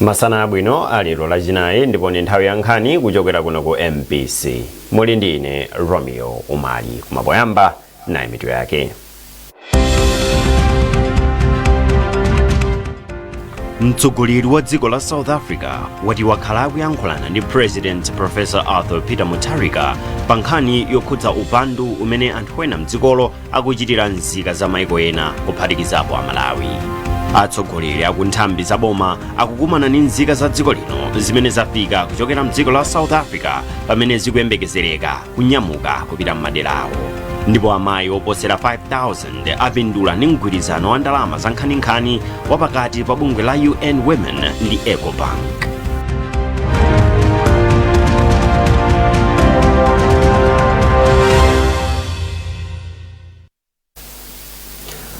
Masana abwino alero lachinayi ndipo ni nthawi ya nkhani kuchokera kuno ku MBC. Muli ndine Romeo Umali kumapoyamba nayi mitu yake. Mtsogoleri wa dziko la South Africa wati wakhala akuyankhulana ndi President Professor Arthur Peter Mutharika pa nkhani yokhudza upandu umene anthu ena mdzikolo akuchitira nzika za maiko ena kuphatikizapo Malawi. Atsogoleri aku nthambi za boma akukumana ndi nzika za dziko lino zimene zafika kuchokera mdziko la South Africa pamene zikuyembekezereka kunyamuka kupita m'maderawo. Ndipo amayi oposera 5,000 apindula ndi mgwirizano wa ndalama za nkhaninkhani wapakati pa bungwe la UN Women ndi Ecobank.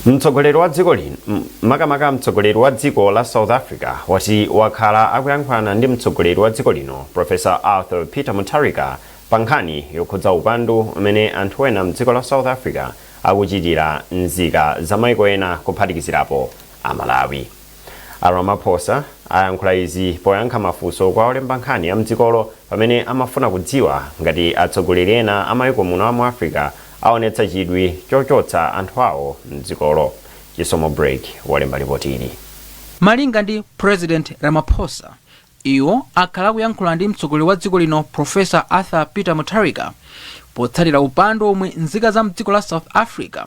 Mtsogoleri wa dziko lino makamaka mtsogoleri wa dziko la South Africa wati wakhala akuyankhulana ndi mtsogoleri wa dziko lino Professor Arthur Peter Mutharika pa nkhani yokhudza upandu umene anthu ena mdziko la South Africa akuchitira nzika za maiko ena kuphatikizirapo Malawi. Ramaphosa ayankhula izi poyankha mafunso kwa olemba nkhani ya mdzikolo pamene amafuna kudziwa ngati atsogoleri ena amaiko muno mu Africa aonetsa chidwi chochotsa anthu awo mdzikolo. Chisomo break walemba ripoti ili. Malinga ndi President Ramaphosa, iwo akhala kuyankhula ndi mtsogoleri wa dziko lino Professor Arthur Peter Mutharika potsatira upandu omwe nzika za mdziko la South Africa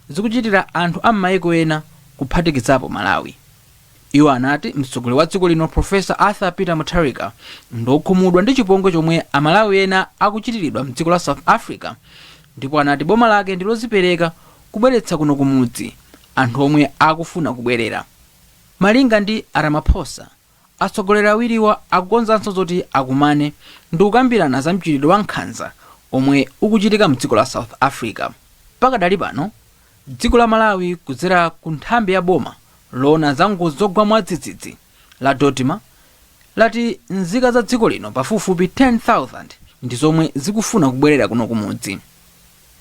zikuchitira anthu a m'maiko ena kuphatikizapo Malawi. Iwo anati mtsogoleri wa dziko lino Professor Arthur Peter Mutharika ndokhumudwa ndi chipongwe chomwe Amalawi ena akuchitiridwa mdziko la South Africa, ndipo anati boma lake ndilozipereka kubweretsa kuno kumudzi anthu omwe akufuna kubwerera. Malinga ndi Ramaphosa, atsogoleri awiriwa akukonzanso zoti akumane ndi kukambirana za mchitidwe wa nkhanza omwe ukuchitika mdziko la South Africa. Pakadali pano dziko la Malawi kudzera ku nthambi ya boma loona za ngozi zogwa mwadzidzidzi la Dotima lati nzika za dziko lino pafupifupi 10,000 ndi zomwe zikufuna kubwerera kuno kumudzi.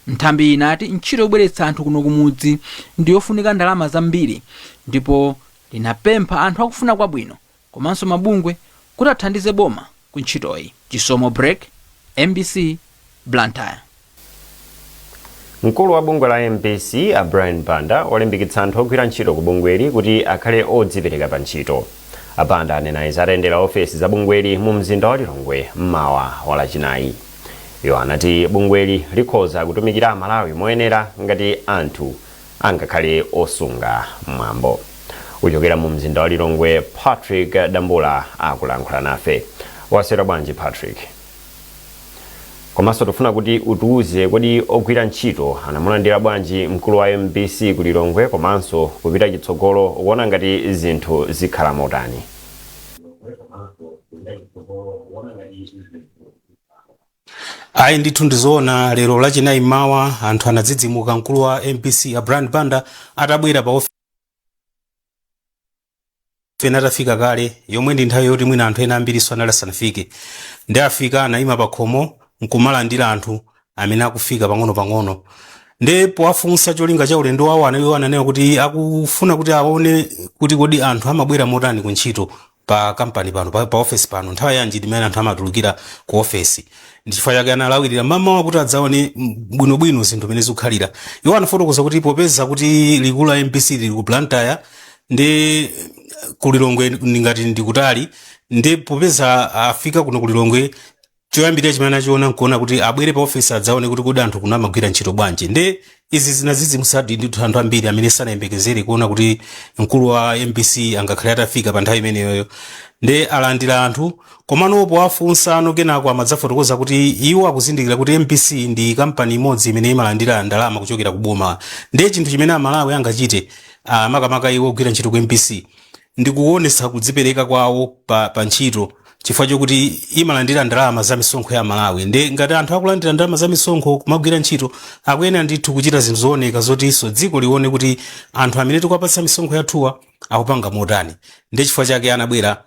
Nthambi inati ntchito yobweretsa anthu kuno kumudzi ndiyofunika ndalama zambiri, ndipo linapempha anthu akufuna kwabwino komanso mabungwe kuti athandize boma ku ntchitoyi. Chisomo break, MBC, Blantyre. Mkulu wa bungwe la MBC Brian Banda walimbikitsa anthu ogwira ntchito ku bungweli kuti akhale odzipereka pa ntchito. Banda anena izi atayendera ofesi za bungweli mu mzinda wa Lilongwe mmawa wa lachinayi. Iwo anati bungweli likhoza kutumikira Malawi moyenera ngati anthu angakhale osunga mwambo. Uchokera mu mzinda wa Lilongwe, Patrick Dambula akulankhula nafe. Wasera bwanji Patrick? Komanso tufuna kuti utiuze kodi ogwira ntchito anamulandira bwanji mkulu wa MBC ku Lilongwe komanso kupita chitsogolo kuona ngati zinthu zikhala motani. Ayi ndithu ndizoona lero lachinayi mawa anthu anadzidzimuka mkulu wa MBC Brian Banda atabwera pa ofisi atafika kale, yomwe ndi nthawi yoti mwina anthu ena ambiriso anali asanafike. Ndi afika anayima pa khomo nkumalandira anthu amene akufika pang'ono-pang'ono. Ndi powafunsa cholinga cha ulendo wawo ananena kuti akufuna kuti aone kuti kodi anthu amabwera motani ku ntchito pa kampani pano pa office pano nthawi yanji imene anthu amatulukira ku office. Ndichifukwa chake analawirira mamawa kuti adzaone bwinobwino zinthu zimene zikukhalira. Iwo anafotokoza kuti popeza kuti likulu la MBC lili ku Blantyre ndi ku Lilongwe ngati ndikutali, ndi popeza afika kuno ku Lilongwe choyambirira chimene anachiona nkuona kuti abwere pa office adzaone kuti kodi anthu kuno amagwira ntchito bwanji. Ndi izi zinadzidzimusadi ndi anthu ambiri amene sanayembekezere kuona kuti mkulu wa MBC angakhale atafika pa nthawi imeneyo. Ndi alandira anthu komano powafunsa ano kenako amadzafotokoza kuti iwo akuzindikira kuti MBC ndi kampani imodzi imene imalandira ndalama kuchokera ku boma. Ndi chinthu chimene Amalawi angachite makamaka iwo ogwira ntchito ku MBC ndi kuonesa kudzipereka kwawo pa ntchito chifukwa chokuti imalandira ndalama za misonkho ya Malawi. Ndi ngati anthu akulandira ndalama za misonkho kumagwira ntchito akuyenera ndithu kuchita zinthu zooneka zoti iso dziko lione kuti anthu amene tikuwapatsa misonkho yathuwa akupanga motani. Ndi chifukwa chake anabwera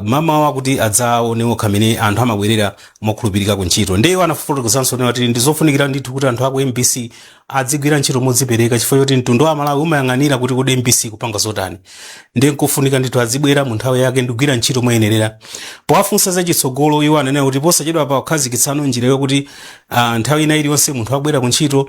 mama wakuti adzaonewo kamene anthu amabwerera mokhulupirika ku ntchito. Ndiye anafotokozanso kuti ndizofunikira ndithu kuti anthu aku MBC adzigwira ntchito modzipereka chifukwa choti mtundu wa Malawi umayang'anira kuti kodi MBC kupanga zotani. Ndiye nkufunika ndithu adzibwera mu nthawi yake ndigwira ntchito moyenerera. Powafunsa za chitsogolo iwo ananena kuti posachedwa pa kukhazikitsano njira yokuti nthawi ina iliyonse munthu abwera ku ntchito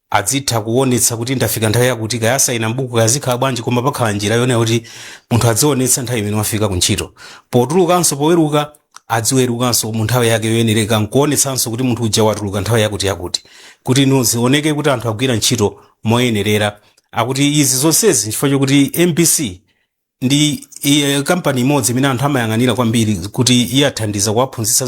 adzitha kuonetsa kuti ndafika nthawi yakuti kayasayina mbuku kayazikhala bwanji koma pakhala njira yonena kuti munthu adzionetsa nthawi imene wafika ku ntchito. Potulukanso poweruka adziwerukanso mu nthawi yake yoyenereka nkuonetsanso kuti munthu uja watuluka nthawi yakuti kuti zioneke kuti anthu agwira ntchito moyenerera. Akuti izi zonsezi chifukwa chokuti MBC ndi kampani imodzi imene anthu amayang'anira kwambiri kuti iyathandiza kuwaphunzitsa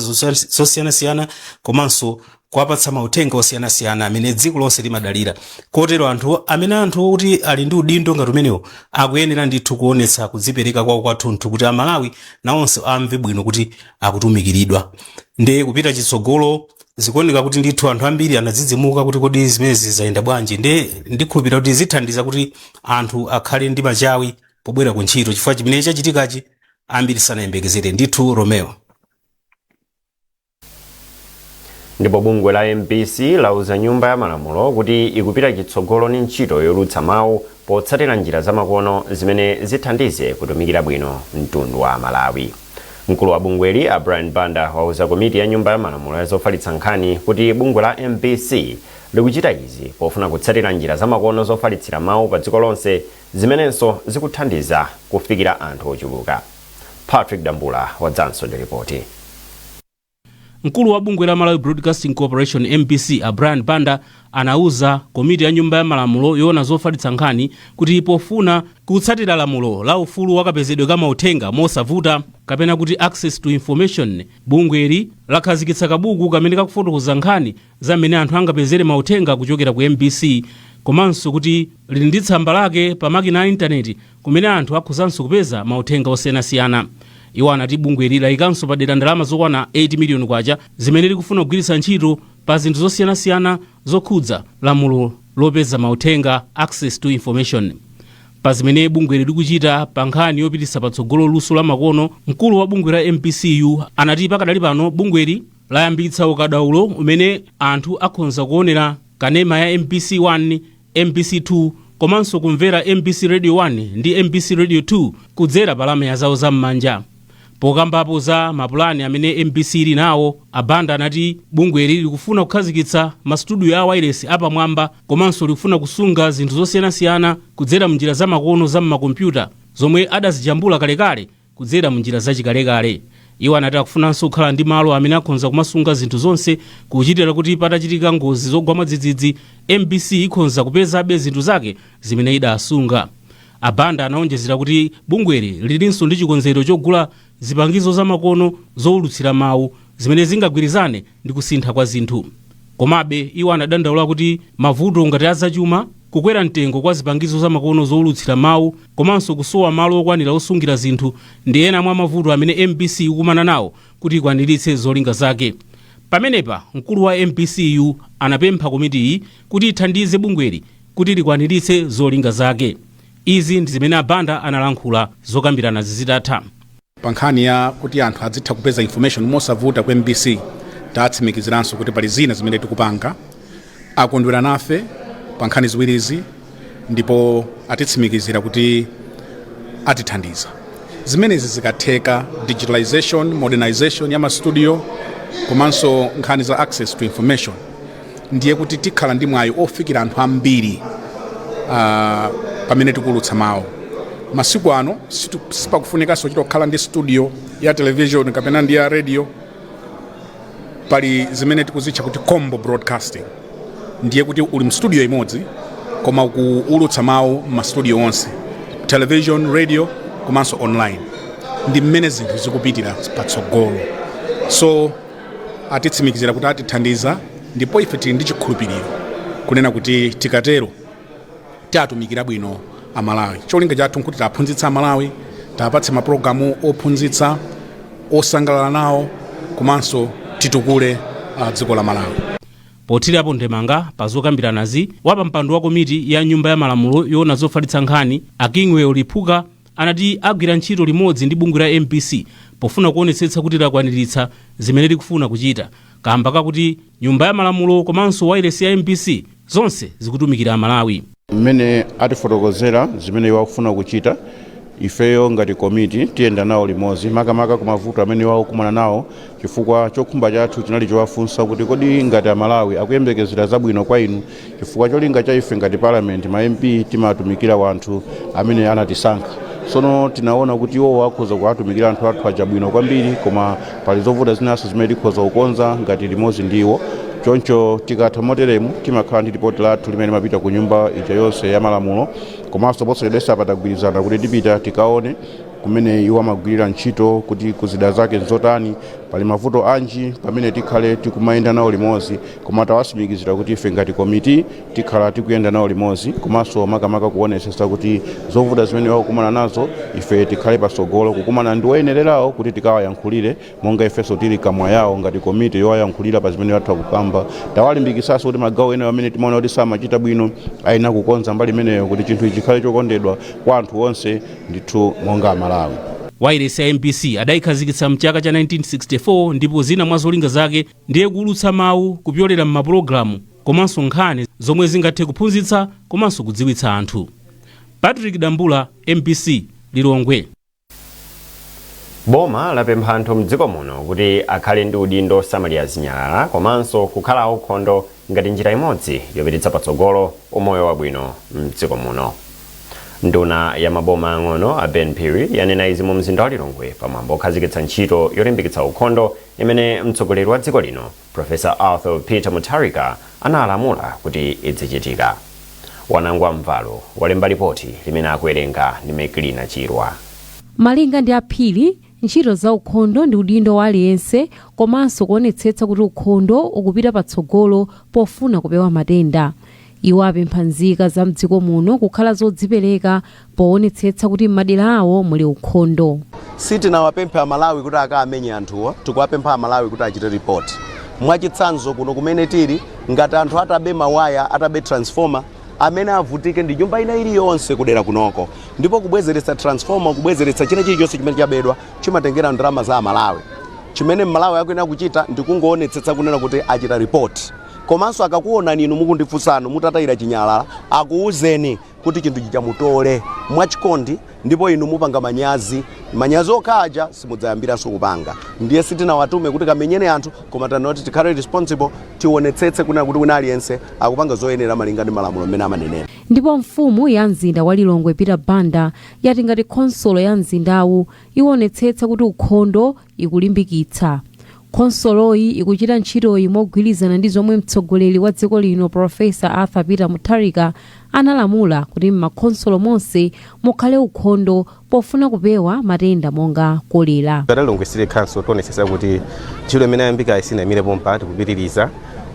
zosiyanasiyana komanso kuwapatsa mauthenga osiyanasiyana amene dziko lonse limadalira. Kotero anthu kuti ali ndi udindo ngati umenewo akuyenera ndithu kuonetsa kudzipereka kwawo kwathunthu kuti Amalawi nawonso amve bwino kuti akutumikiridwa. Ndiye kupita chitsogolo zikuoneka kuti ndithu anthu ambiri anadzidzimuka kuti kodi zimenezi zayenda bwanji. Ndiye ndikhulupirira kuti zithandiza kuti anthu akhale ndi machawi pobwera ku ntchito chifukwa chimene chachitikachi ambiri sanayembekezere. Ndithu Romeo. Ndipo bungwe la MBC lauza nyumba ya malamulo kuti ikupita chitsogolo ndi ntchito yolutsa mawu potsatira njira zamakono zimene zithandize kutumikira bwino mtundu wa Malawi. Mkulu wa bungweli Brian Banda wauza komiti ya nyumba ya malamulo ya zofalitsa nkhani kuti bungwe la MBC likuchita izi pofuna kutsatira njira zamakono zofalitsira mawu pa dziko lonse zimenenso zikuthandiza kufikira anthu ochuluka. Patrick Dambula wadzanso ndi ripoti. Mkulu wa bungwe la Malawi Broadcasting Corporation MBC Brian Banda anauza komiti ya nyumba ya malamulo yoona zofalitsa nkhani kuti pofuna kutsatira lamulo la ufulu wakapezedwe kama uthenga mosavuta kapena kuti access to information, bungweli lakhazikitsa kabuku kamene kakufotokoza nkhani za mmene anthu angapezere mauthenga kuchokera ku MBC komanso kuti lili ndi tsamba lake pa makina a intaneti kumene anthu akhuzanso kupeza mauthenga osiyanasiyana. Iwo anati bungweli layikanso padera ndalama zokwana 8 miliyoni kwacha zimene likufuna kugwiritsa ntchito pa zinthu zosiyanasiyana zokhudza lamulo lopeza mauthenga access to information. Pa zimene bungweli likuchita pa nkhani yopititsa patsogolo luso la makono, mkulu wa bungwe la MBCU anati pakadali pano bungweli layambitsa ukadaulo umene anthu akhonza kuonera kanema ya MBC 1, MBC 2 komanso kumvera MBC Radio 1 ndi MBC Radio 2 kudzera palamya zawo zam'manja. Pokambapo za mapulani amene MBC ili nawo, Banda anati bungweli likufuna kukhazikitsa mastudio ya wireless apamwamba komanso likufuna kusunga zinthu zosiyanasiyana kudzera munjira zamakono za m'makompyuta zomwe adazijambula kalekale kudzera munjira zachikalekale. Iwo anati akufunanso kukhala ndi malo amene akhonza kumasunga zinthu zonse kuchitira kuti patachitika ngozi zogwa mwadzidzidzi MBC ikhonza kupezabe zinthu zake zimene idasunga. Banda anaonjezera kuti bungweli lilinso ndi chikonzero chogula zipangizo zamakono zowulutsira mawu zimene zingagwirizane ndi kusintha kwa zinthu. Komabe iwo anadandaula kuti mavuto ngati azachuma, kukwera mtengo kwa zipangizo zamakono zowulutsira mawu komanso kusowa malo okwanira osungira zinthu ndi ena mwa mavuto amene MBC ikumana nawo kuti ikwaniritse zolinga zake. Pamenepa mkulu wa MBCU anapempha komitiyi kuti ithandize bungweli kuti likwaniritse zolinga zake. Izi ndi zimene Banda analankhula zokambirana zizitatha. Pa nkhani ya kuti anthu adzitha kupeza information mosavuta ku MBC, tatsimikiziranso kuti pali zina zimene tikupanga. Akondwera nafe pa nkhani ziwirizi ndipo atitsimikizira kuti atithandiza. Zimenezi zikatheka, digitalization, modernization ya mastudio komanso nkhani za access to information, ndiye kuti tikhala ndi mwayi ofikira anthu ambiri pamene tikulutsa mawu. Masiku ano sipakufunikaso kukhala ndi studio ya television kapena ndi ya radio. Pali zimene tikuzitcha kuti combo broadcasting, ndiye kuti uli mstudio imodzi koma kuulutsa mawu m'mastudio onse, television, radio komanso online. Ndi mmene zinthu zikupitira patsogolo. So atitsimikizira kuti atithandiza ndipo ife tili ndi chikhulupiriro kunena kuti tikatero tatumikira bwino Amalawi. Cholinga chathu nkuti taphunzitsa Amalawi, tapatse mapulogalamu ophunzitsa osangalala nawo komanso titukule dziko la Malawi. Pothirapo ndemanga pa zokambiranazi, wapampando wa komiti ya nyumba ya malamulo yoona zofalitsa nkhani Akingwe Oliphuka anati agwira ntchito limodzi ndi bungwe la MPC pofuna kuonetsetsa kuti lakwaniritsa zimene likufuna kuchita, kamba kakuti nyumba ya malamulo komanso wailesi ya MPC zonse zikutumikira Malawi. Mmene atifotokozera zimene iwo akufuna kuchita, ifeyo ngati komiti tiyenda nawo limodzi makamaka ku mavuto amene iwo akumana nawo, chifukwa chokhumba chathu chinali chowafunsa kuti kodi ngati Malawi akuyembekezera zabwino kwa inu, chifukwa cholinga cha ife ngati parliament ma MP timatumikira wanthu amene anatisankha. Sono tinaona kuti iwo akhoza kuwatumikira anthu athu achabwino kwambiri, koma pali zovuta zinaso zimene tikhoza kukonza ngati limodzi ndiwo. Choncho tikatha moteremu timakhala ndi ripoti lathu limene mapita ku nyumba ija yonse ya malamulo, komanso posachedwetsa patagwirizana kuti tipita tikaone kumene iwo amagwirira ntchito kuti kuzida zake nzotani, pali mavuto anji pamene tikhale tikumayenda nawo limodzi, koma tawasimikizira kuti ife ngati komiti tikhala tikuyenda nawo limodzi, komanso makamaka kuonetsetsa kuti zovuta zimene wakumana nazo ife tikhale pasogolo kukumana ndi oyenererawo kuti tikawayankhulire monga ifenso tili kamwa yawo ngati komiti yowayankhulira pa zimene watha kukamba. Tawalimbikisanso kuti magawo ena amene timaona kuti samachita bwino ayina kukonza mbali imeneyo kuti chinthu ichi chikhale chokondedwa kwa anthu onse ndithu monga Malawi. Wailesi ya MPC adayikhazikitsa mchaka cha 1964 ndipo zina mwa zolinga zake ndiye kuulutsa mawu kupyolera m'mapulogalamu komanso nkhani zomwe zingathe kuphunzitsa komanso kudziwitsa anthu. Patrick Dambula, MPC, Lilongwe. Boma lapempha anthu mdziko muno kuti akhale ndi udindo osamalira zinyalala komanso kukhala aukhondo ngati njira imodzi yopititsa patsogolo umoyo wabwino mdziko muno. Nduna ya maboma ang'ono a Ben Phiri yanena izi mu mzinda wa Lilongwe pamwambo okhazikitsa ntchito yolimbikitsa ukhondo imene mtsogoleri wa dziko lino Professor Arthur Peter Mutharika analamula kuti idzichitika. Wanangwa Mvalo walemba ripoti limene akuwerenga ndi Meklina Chirwa. Malinga ndi Phiri, ntchito za ukhondo ndi udindo wa aliyense komanso kuonetsetsa kuti ukhondo ukupita patsogolo pofuna kupewa matenda. Iwo apempha nzika za mdziko muno kukhala zodzipereka poonetsetsa kuti m'madera awo muli ukhondo. Sitinawapempha Malawi kuti akamenye anthuwa, tikuwapempha Malawi kuti achite report. Mwachitsanzo kuno kumene tili ngati anthu atabe mawaya, atabe transformer, amene avutike ndi nyumba ina iliyonse kudera kunoko. Ndipo kubwezeretsa transformer, kubwezeretsa china chilichonse chimene chabedwa chimatengera ndalama za Malawi. Chimene Malawi akuyenera kuchita ndi kungoonetsetsa kunena kuti achita report. Komanso akakuona ninu mukundifunsano mutatayira chinyalala akuuzeni kuti chinthu chichamutole mwachikondi, ndipo inu mupanga manyazi okaja simudzayambiranso kupanga. Ndiye sitinawatume kuti kamenyene anthu, koma tanoti tikhale responsible, tionetsetse kunena kuti wina aliyense akupanga zoyenera malinga ndi malamulo amene amanenera. Ndipo mfumu ya mzinda wa Lilongwe Peter Banda yati ngati konsolo ya mzindawu iwonetsetsa kuti ukhondo ikulimbikitsa. Konsoloyi ikuchita ntchitoyi mogwirizana ndi zomwe mtsogoleri wa dziko lino Professor Arthur Peter Mutharika analamula kuti m'makonsolo monse mukhale ukhondo pofuna kupewa matenda monga kolera. Lilongwe City Council tionetsetsa kuti ntchito imene yayambika isina imene pompa tikupitiriza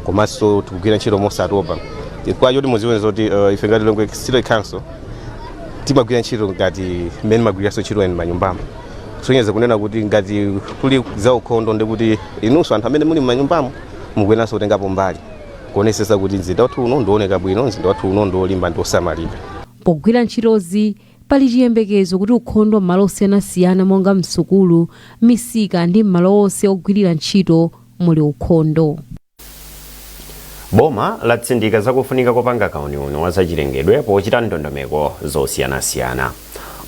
komanso tikugwira ntchito mosatopa. Kwa yoti muzione zoti ife ngati Lilongwe City Council timagwira ntchito ngati mmene magwiranso ntchito eni manyumbamo. Sonyeza kunena kuti ngati kuli za ukhondo ndi kuti inunso anthu amene muli m'manyumbamo mukwenanso kutengapo mbali kuonetsetsa kuti mzinda wathu uno ndioneka bwino, mzinda wathu uno ndiolimba ndi osamalira. Pogwira ntchitozi pali chiyembekezo kuti ukhondo m'malo osiyanasiyana monga msukulu, misika ndi m'malo onse ogwirira ntchito muli ukhondo. Boma latsindika zakufunika kopanga kauniuni wa zachilengedwe pochita ndondomeko zosiyanasiyana.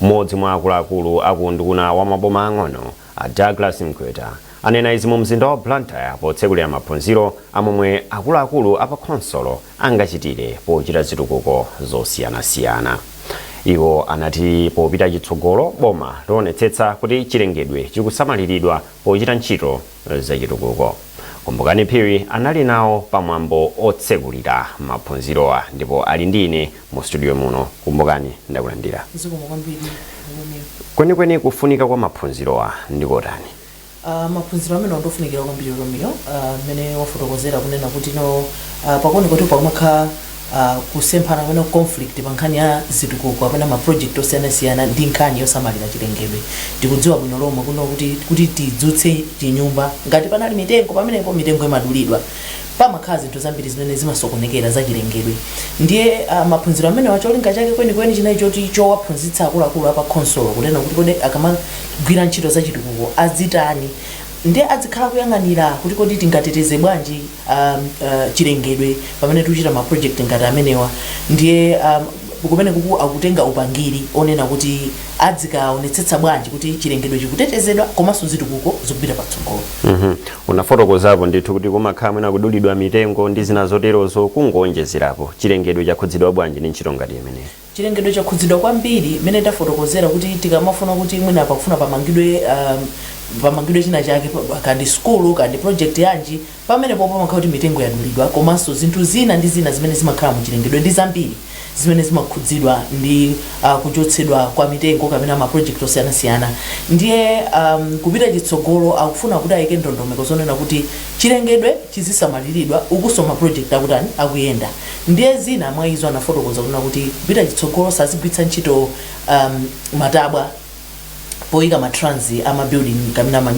Mmodzi mwa akuluakulu akunduna wa maboma ang'ono a Douglas Mkweta anena izi mu mzinda wa Blantyre potsekulira maphunziro amomwe akuluakulu apa konsolo angachitire pochita zitukuko zosiyanasiyana. Iwo anati popita chitsogolo boma lionetsetsa kuti chilengedwe chikusamaliridwa pochita ntchito zachitukuko. Kumbukani Phiri anali nawo pamwambo otsekulira maphunzirowa ndipo ali ndine mu studio muno. Kumbukani ndakulandira. Kwenikweni kufunika kwa maphunzirowa ndikotani? Maphunziro amene ndofunikira kwambiri Romeo, mene wafotokozera kunena kuti no pakoni kuti pakumakha kusemphana kapena conflict pa nkhani ya zitukuko kapena ma project osiyanasiyana ndi nkhani yosamalira chilengedwe. Tikudziwa bwino lomwe kuno kuti tidzutse chinyumba ngati panali mitengo pamenepo mitengo imadulidwa pamakhala zinthu zambiri zimene zimasokonekera za chilengedwe. Ndiye maphunziro amene wacholinga chake kwenikweni chinayi choti chowaphunzitsa akuluakulu apa console kunena kuti kodi akamagwira ntchito za chitukuko azitani ndiye azikhala kuyang'anira kuti kodi tingateteze bwanji chilengedwe pamene tuchita ma project ngati amenewa. Ndiye kumene kuku akutenga upangiri onena kuti adzikaonetsetsa bwanji kuti chilengedwe chikutetezedwa komanso zitukuko zikupita patsogolo. Unafotokozapo ndithu kuti kumakhala mwina kudulidwa mitengo ndi zina zoterozo kungonjezerapo chilengedwe chakhudzidwa bwanji ndi ntchito ngati imeneyi. Chilengedwe chakhudzidwa kwambiri mene tafotokozera kuti tikamafuna kuti mwina pakufuna pamangidwe china chake kandi skulu kandi project yanji pamenepo pamakhala kuti mitengo yadulidwa komanso zinthu zina ndi zina zimene zimakhala mu chilengedwe ndi zambiri zimene zimakhudzidwa ndi kuchotsedwa kwa mitengo kapena ma project osiyanasiyana. Ndiye kupita chitsogolo akufuna kuti ayike ndondomeko zonena kuti chilengedwe chizisamaliridwa ukunso ma project akutani akuyenda. Ndiye zina mwa izo anafotokoza kuna kuti kupita chitsogolo sazigwitsa ntchito matabwa poyika matransi ama building kapena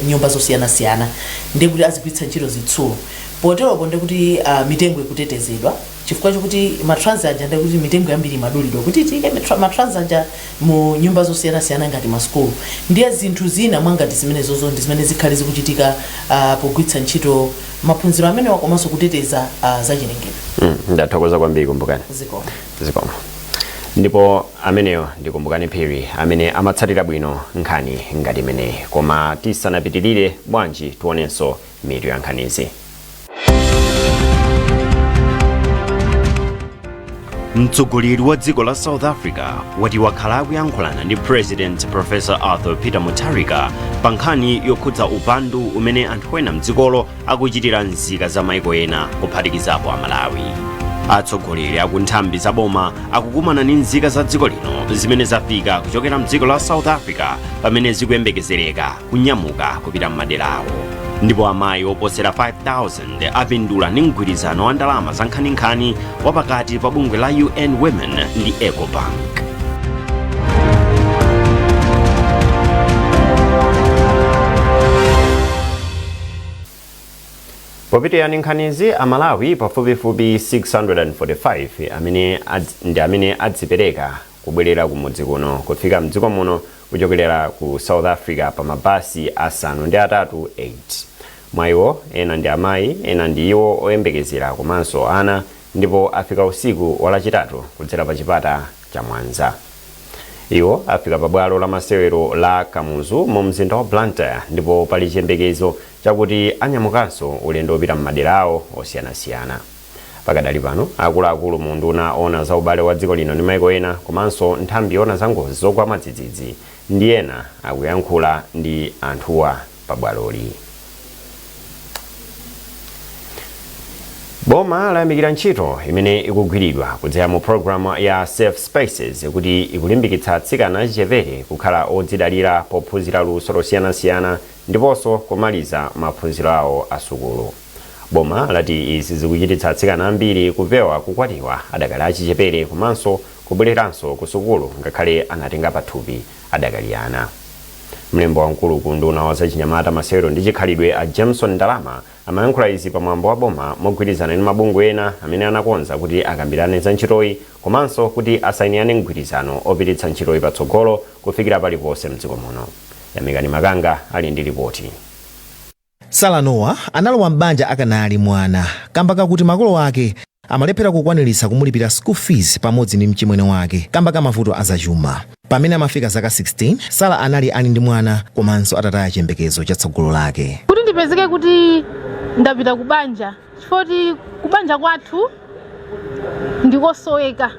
nyumba zosiyanasiyana ndiye kuti azigwitsa ntchito zitsulo poteropo ndiye kuti mitengo ikutetezedwa chifukwa chokuti matransi aja ndiye kuti mitengo yambiri imadulidwa kuti tiyike matransi aja mu nyumba zosiyanasiyana ngati maskulu. Ndiye zinthu zina mwangati zimenezozo ndi zimene zikhale zikuchitika pogwitsa ntchito maphunziro amenewa komanso kuteteza za chilengedwe. Ndathokoza kwambiri Kumbukani. Zikomo. Ndipo ameneyo ndi Kumbukani Phiri amene amatsatira bwino nkhani ngati imene. Koma tisanapitirire bwanji tionenso mitu ya nkhanizi. Mtsogoleri wa dziko la South Africa wati wakhala akuyankhulana ndi President Professor Arthur Peter Mutharika pa nkhani yokhudza upandu umene anthu ena mdzikolo akuchitira nzika za maiko ena kuphatikizapo a Malawi. Atsogoleri aku nthambi za boma akukumana ndi nzika za dziko lino zimene zafika kuchokera mdziko la South Africa pamene zikuyembekezereka kunyamuka kupita m'maderawo. Ndipo amayi oposera 5,000 apindula ndi mgwirizano wa ndalama za nkhaninkhani wapakati pa bungwe la UN Women ndi EcoBank. Popitira ndi nkhanizi a Malawi pafupifupi 645 amene adzipereka kubwerera kumudzi kuno kufika mdziko muno kuchokera ku South Africa pa mabasi asanu ndi atatu 8. Mwa iwo ena ndi amayi ena ndi iwo oyembekezera komanso ana ndipo afika usiku walachitatu kudzera pa chipata cha Mwanza. Iwo afika pa bwalo la masewero la Kamuzu mu mzinda wa Blantyre ndipo pali chiyembekezo chakuti anyamukanso ulendo opita m'maderawo osiyanasiyana. Pakadali pano akuluakulu mu nduna ona za ubale wa dziko lino ndi maiko ena komanso nthambi ona za ngozi zogwa madzidzidzi ndi ena akuyankhula ndi anthuwa pa bwaloli. Boma layamikira ntchito imene ikugwiridwa kudzera mu programu ya Safe Spaces kuti ikulimbikitsa atsikana achichepere kukhala odzidalira pophunzira luso losiyanasiyana ndiponso kumaliza maphunziro awo asukulu. Boma lati izi zikuchititsa atsikana ambiri kupewa kukwatiwa adakali achichepere komanso kubwereranso ku sukulu ngakhale anatenga pathupi adakali ana. Mlembo wamkulu ku nduna wa zachinyamata masewero ndi chikhalidwe a Jameson Ndalama amayankhula izi pamwambo wa boma mogwirizana ndi mabungwe ena amene anakonza kuti akambirane za ntchitoyi komanso kuti asayinirane mgwirizano opititsa ntchitoyi patsogolo kufikira paliponse mdziko muno. Yamikani Makanga ali ndi ripoti. Salanowa analowa m'banja akanali mwana kamba kakuti makolo ake amalephera kukwaniritsa kumulipira school fees pamodzi ndi mchimwene wake kamba ka mavuto azachuma. Pamene amafika zaka 16 Sala anali ali ndi mwana komanso atataya chiyembekezo cha tsogolo lake. Kuti ndipezeke kuti ndapita kubanja chifoti kubanja kwathu ndikosoweka.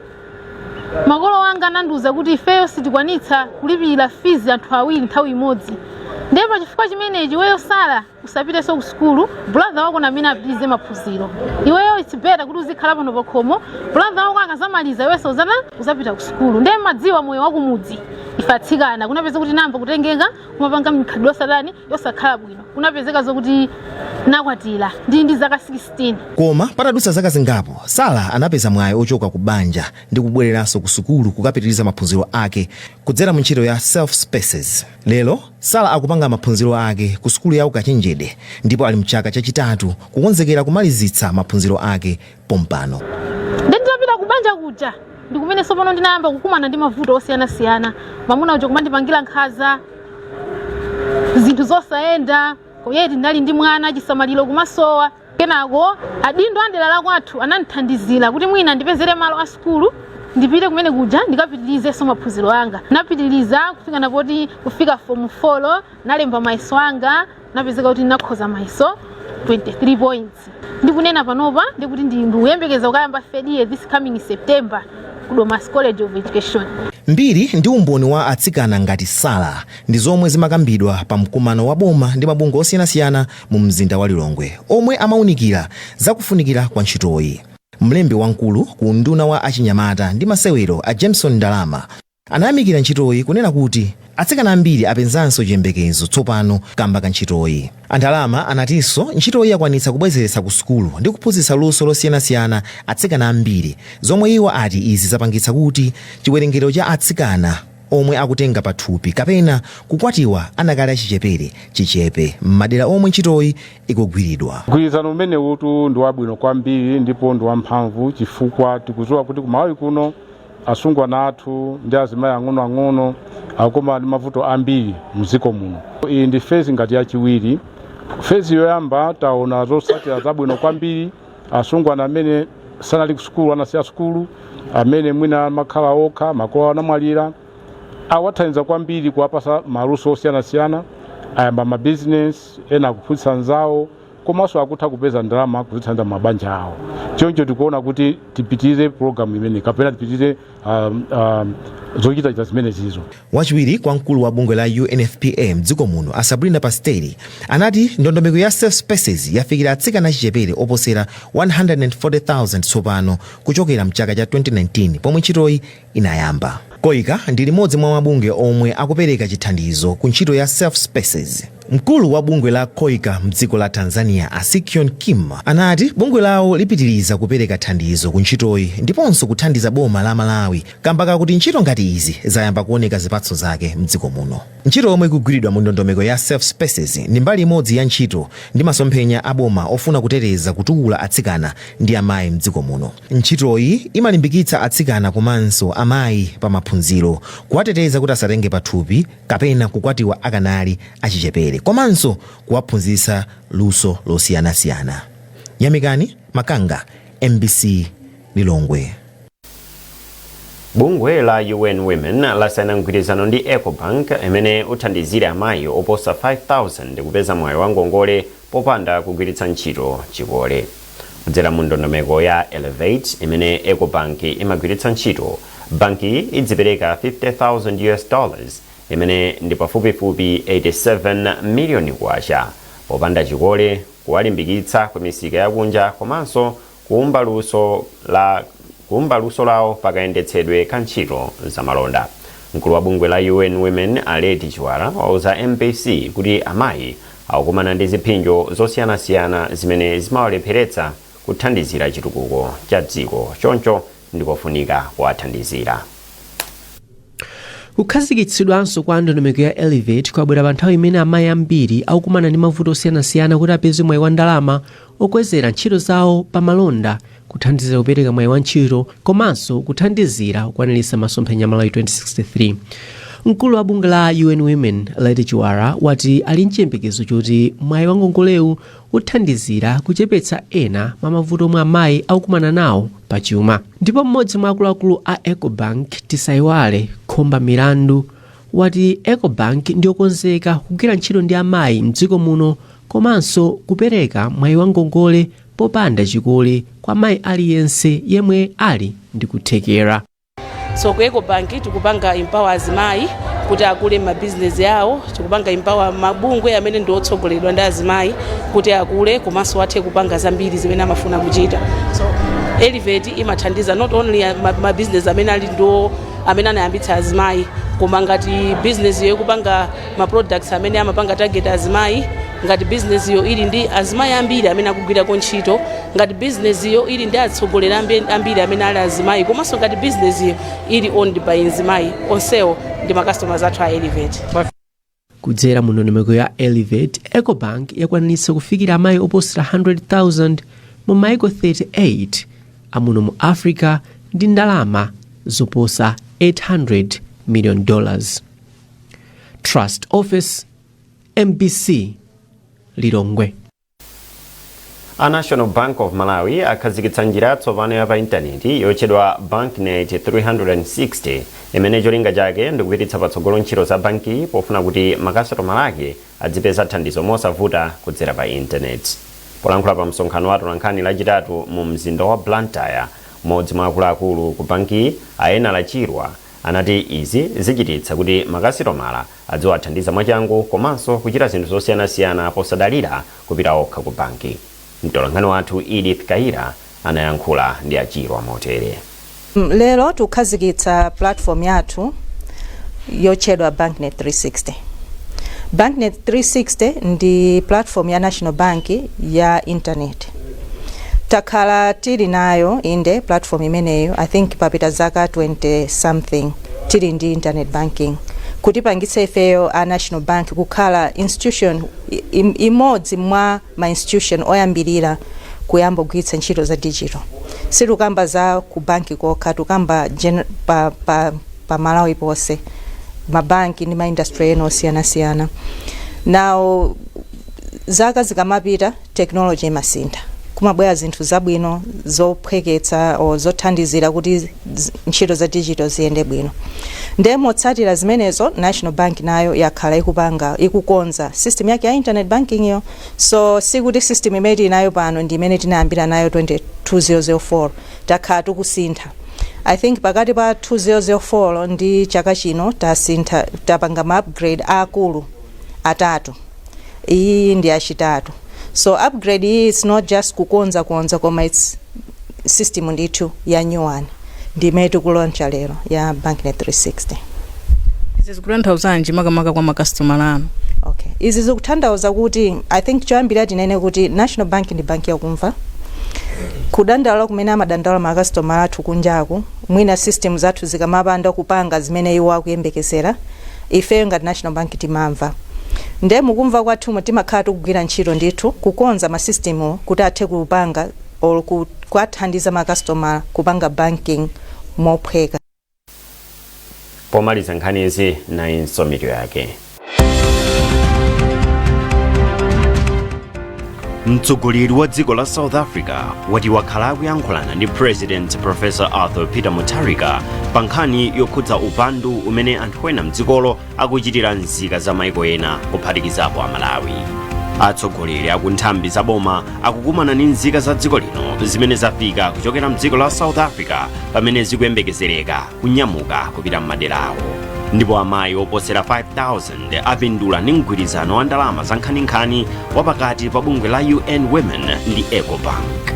Makolo wanga anandiuza kuti ifeyo sitikwanitsa kulipira fees anthu awiri nthawi imodzi. Ndipo chifukwa chimenechi weyo Sala usapiteso ku skulu, brother wako namene apitirize maphunziro. Iweyo it's better kuti uzikhala pano pakhomo, brother wako akazamaliza iwenso uzapita ku skulu. Ndiye madziwa moyo wako mudzi ifatsikana kunapeza kuti namba kutengeka kumapanga mkhalidwe osatani yosakhala bwino. Kunapezeka zokuti nakwatira ndi zaka 16. Koma patadutsa zaka zingapo, Sala anapeza mwayi ochoka ku banja ndi kubwereranso ku sukulu kukapitiriza maphunziro ake kudzera mu ntchito ya Self Spaces. Lero Sala akupanga maphunziro ake ku sukulu ya ukachenjede ndipo ali mchaka chachitatu kukonzekera kumalizitsa maphunziro ake pompano. Nditapita ku banja kuja ndikumene sopano ndinayamba kukumana ndi mavuto osiyanasiyana. Mamuna uja kumandipangira nkhaza, zinthu zosayenda, koyeti ndali ndi mwana chisamaliro kumasowa. Kenako adindo andela la kwathu anandithandizira kuti mwina ndipezere malo a sukulu ndipite kumene kuja ndikapitirize maphunziro anga. Napitiriza kufika napoti kufika form 4 nalemba maiso anga, napezeka kuti ndakhoza maiso 23 points. Ndikunena panopa ndikuti ndiyembekeza kuyamba third year this coming September ku Domas College of Education. Mbiri ndi umboni wa atsikana ngati Sala ndi zomwe zimakambidwa pa mkumano wa boma ndi mabungwe osiyanasiyana mu mzinda wa Lilongwe omwe amaunikira zakufunikira kwa ntchitoyi. Mlembi wamkulu ku nduna wa achinyamata ndi masewero a Jameson Ndalama anayamikira ntchitoyi kunena kuti atsikana ambiri apenzanso chiyembekezo tsopano kamba ka ntchitoyi. Ndalama anatinso ntchitoyi yakwanitsa kubwezeretsa ku sukulu ndi kuphunzitsa luso losiyanasiyana atsikana ambiri, zomwe iwo ati izi zapangitsa kuti chiwerengero cha atsikana omwe akutenga pathupi kapena kukwatiwa anakale achichepere chichepe m'madera omwe ntchitoyi ikugwiridwa. Mgwirizano umene utu ndi wabwino kwambiri ndipo ndi wamphamvu chifukwa tikudziwa kuti ku Malawi kuno asungwana athu ndi azimayi ang'onoang'ono akoma ndi mavuto ambiri muziko muno. Iyi ndi fezi ngati yachiwiri. Fezi yoyamba taona zotsatira zabwino kwambiri, asungwana amene sanali ku sukulu anasiya sukulu, amene mwina makhala okha makolo anamwalira, awathandiza kwambiri kuwapasa maluso osiyanasiyana, ayamba mabusiness ena kuphunzitsa anzawo, komanso akutha kupeza ndalama kuzithandiza mabanja awo. Choncho tikuona kuti tipitirize program imene kapena tipitirize zochita zimene zizo. Wachiwiri kwa mkulu wa bungwe la UNFPA mdziko muno a Sabrina Pasteri anati ndondomeko ya Self Spaces yafikira atsikana achichepere oposera 140,000 tsopano kuchokera mchaka cha 2019 pomwe ntchitoyi inayamba. Koika ndi limodzi mwa mabungwe omwe akupereka chithandizo ku ntchito ya Self Spaces. Mkulu wa bungwe la Koika mdziko la Tanzania Asikion Kim anati bungwe lawo lipitiriza kupereka thandizo ku ntchitoyi ndiponso kuthandiza boma la Malawi kamba kuti ntchito ngati izi zayamba kuoneka zipatso zake mdziko muno. Ntchito yomwe ikugwiridwa mu ndondomeko ya Self Spaces ndi mbali imodzi ya ntchito ndi masomphenya a boma ofuna kuteteza kutukula atsikana ndi amayi mdziko muno. Ntchitoyi imalimbikitsa atsikana komanso amayi pa maphunziro, kuwateteza kuti asatenge pathupi kapena kukwatiwa akanali achichepere, komanso kuwaphunzitsa luso losiyanasiyana. Nyamikani Makanga, MBC Lilongwe. Bungwe la UN Women lasayina mgwirizano ndi Ecobank imene uthandizira amayi oposa 5,000 kupeza mwayi wa ngongole popanda kugwiritsa ntchito chikole. Kudzera mu ndondomeko ya Elevate imene Ecobank imagwiritsa ntchito, banki idzipereka $50,000 imene ndi pafupifupi 87 miliyoni kwacha popanda chikole, kuwalimbikitsa ku misika yakunja komanso kuumba luso lawo pakayendetsedwe ka ntchito zamalonda. Mkulu wa bungwe la UN Women Aleti Chiwara wauza MBC kuti amayi akukumana ndi ziphinjo zosiyanasiyana zimene zimawalepheretsa kuthandizira chitukuko cha dziko, choncho ndikofunika kuwathandizira. Kukhazikitsidwanso kwa ndondomeko ya Elevate kwabwera pa nthawi imene amayi ambiri akukumana ndi mavuto osiyanasiyana kuti apeze mwayi wa ndalama okwezera ntchito zawo pa malonda, kuthandizira kupereka mwayi wa ntchito komanso kuthandizira kukwaniritsa masomphenya Malawi 2063. Mkulu wa bungwe la UN Women Aleti Chiwara wati ali mchiyembekezo choti mwayi wa ngongolewu uthandizira kuchepetsa ena mwa mavuto omwe amayi akukumana nawo pachuma. Ndipo mmodzi mwa akuluakulu a Ecobank Tisaiwale Khomba Mirandu wati Ecobank ndiyokonzeka kugwira ntchito ndi amayi mdziko muno komanso kupereka mwayi wa ngongole popanda chikole kwa amayi aliyense yemwe ali ndi kuthekera. So ku Ecobank tikupanga empower azimayi kuti akule mabizinesi yawo, tikupanga empower mabungwe amene ndi otsogoleredwa ndi azimayi kuti akule komanso athe kupanga zambiri zimene amafuna kuchita. So Elevate imathandiza not only mabizinesi amene ali ndo amene anayambitsa azimayi, koma ngati business yo kupanga ma products amene amapanga target azimayi, ngati business yo ili ndi azimayi ambiri amene akugwira ntchito, ngati business yo ili ndi atsogoleri ambiri amene ali azimayi, komanso ngati business yo ili owned by azimayi, onsewo ndi ma customers athu a Elevate. kudzera mu ndondomeko ya Elevate, Ecobank yakwanitsa kufikira amayi oposera 100,000 mu maiko 38 amuno mu Africa ndi ndalama zoposa $800 million. Trust Office, MBC, Lilongwe. A National Bank of Malawi akhazikitsa njira tsopano ya pa intaneti yotchedwa Banknet 360 imene cholinga chake ndikupititsa patsogolo ntchito za banki pofuna kuti makasitomala ake adzipeza thandizo mosavuta kudzera pa intaneti. Polankhula pa msonkhano wa Nkhani lachitatu mu mzinda wa Blantyre, mmodzi mwa akuluakulu ku banki aena lachirwa anati izi zichititsa kuti makasitomala adziwathandiza mwachangu komanso kuchita zinthu zosiyanasiyana posadalira kupita okha ku banki. Mtolankhani wathu Edith Kaira anayankhula ndi achirwa motere. Lero tukhazikitsa platform yathu yotchedwa Banknet 360. Banknet 360 ndi platform ya National Bank ya internet. Takhala tili nayo inde platform imeneyo, I think papita zaka 20 something tili ndi internet banking. Kutipangitsa ifeyo a National Bank kukhala institution imodzi mwa ma institution oyambirira kuyamba kugwiritsa ntchito za digital. Situkamba za ku banki kokha, tukamba pa Malawi pose, mabanki ndi ma industry eno siyana. Now zaka zikamapita technology imasintha, kumabwera zinthu zabwino zophweketsa o zothandizira kuti ntchito za digital ziyende bwino. Motsatira zimenezo National Bank nayo yakhala ikukonza system yake ya internet banking yo. So sikuti system imene nayo pano ndi imene tinayambira nayo 2004 takhala tukusintha. I think pakati pa 2004 ndi chaka chino tasintha, tapanga ma upgrade akulu atatu. Iyi ndi achitatu. So upgrade iyi is not just kukonza koma it's system ndithu ya new one. Ndimetu kuloncha lero ya Banknet 360. Izi zikutanthauza nji makamaka kwa makastomala anu? Okay. Izi zikutanthauza kuti I think choyambira tinene kuti National Bank ndi banki yakumva. Kudandala kumene amadandala makastomala athu kunjaku, mwina system zathu zikamapanda kupanga zimene iwo akuyembekezera, ifeyo ngati National Bank timamva. Mukumva kwathu timakhala tikugwira ntchito ndithu kukonza ma system kuti athe kupanga or kwathandiza makastomala kupanga banking mophweka. Pomaliza nkhani izi na insomito yake. Mtsogoleri wa dziko la South Africa wati wakhala akuyankhulana ndi President Professor Arthur Peter Mutharika pa nkhani yokhudza upandu umene anthu ena mdzikolo akuchitira nzika za maiko ena kuphatikizapo a Malawi. Atsogoleri aku nthambi za boma akukumana ndi nzika za dziko lino zimene zafika kuchokera mdziko la South Africa pamene zikuyembekezereka kunyamuka kupita m'maderawo. Ndipo amayi oposera 5,000 apindula ndi mgwirizano wa ndalama za nkhaninkhani wapakati pa bungwe la UN Women ndi Ecobank.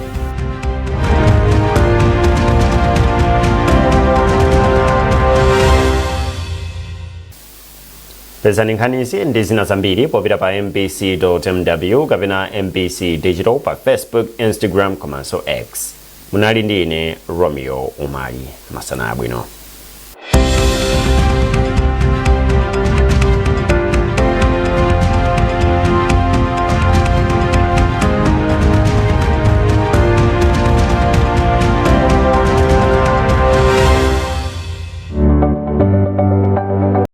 Pezani nkhani izi ndi zina zambiri popita pa mbc.mw kapena MBC Digital pa Facebook, Instagram komanso X. Munali ndi ine Romeo Umali. Masana abwino.